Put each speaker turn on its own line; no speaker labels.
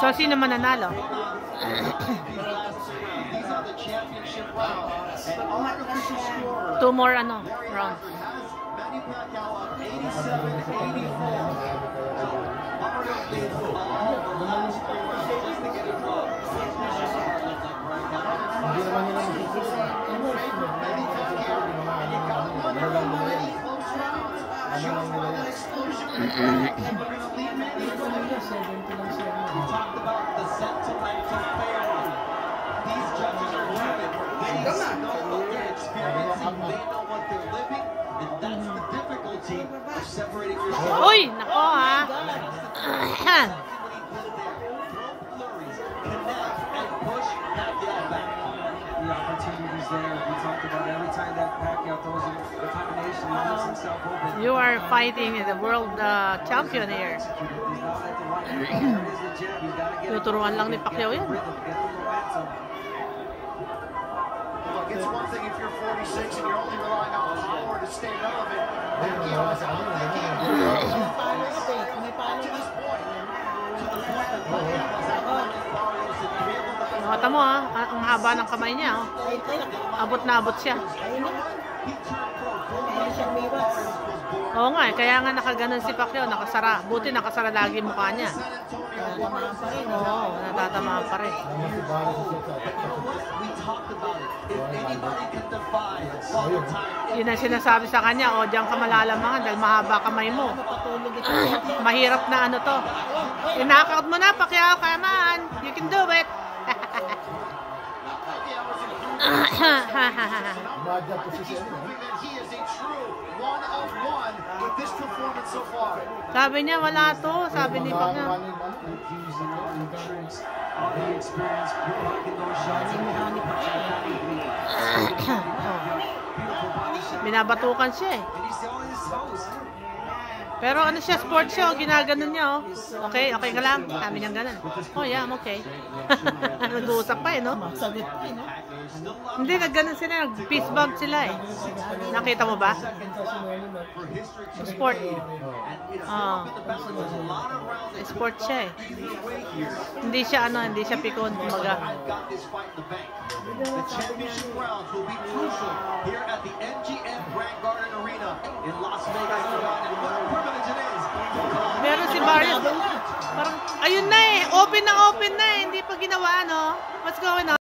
So, sino mananalo? Two more rounds. Uy, nako ha.
The opportunities there. We talked about every time that Pacquiao throws a combination, he leaves himself open.
You are fighting the world champion here. Tuturuan lang ni Pacquiao yan.
It's one thing if you're 46 and you're only relying on power to stay relevant. Pacquiao is out there. To this point. To the point that Pacquiao was out there.
Nakata mo ha, ang haba ng kamay niya. Oh. Abot na abot siya. Oo nga eh, kaya nga nakaganon si Pacquiao, nakasara. Buti nakasara lagi mukha niya. Oo, natatamaan pa rin. Yun ang sinasabi sa kanya, o diyan ka malalamangan dahil mahaba kamay mo. Mahirap na to. Inakot mo na, Pacquiao, come on. You can do it. Sabi niya wala to, sabi ni Pacquiao. Binabatukan siya eh. Pero ano siya, sports siya, ginaganon niya, oh. Okay, okay ka lang? Sabi niyang ganon. Oh yeah, I'm okay. Nag-uusap pa eh, no? Hindi, nagganon sila, nag-peace bump sila eh. Nakita mo ba? Sport. Sport siya eh. Hindi siya hindi siya pikon, kumaga.
The championship rounds will be crucial here at the MGM Grand Garden Arena in Las Vegas, Nevada. And what a privilege it is.
Meron si Barrios. Parang, ayun na eh. Open na eh. Hindi pa ginawa, no? What's going on?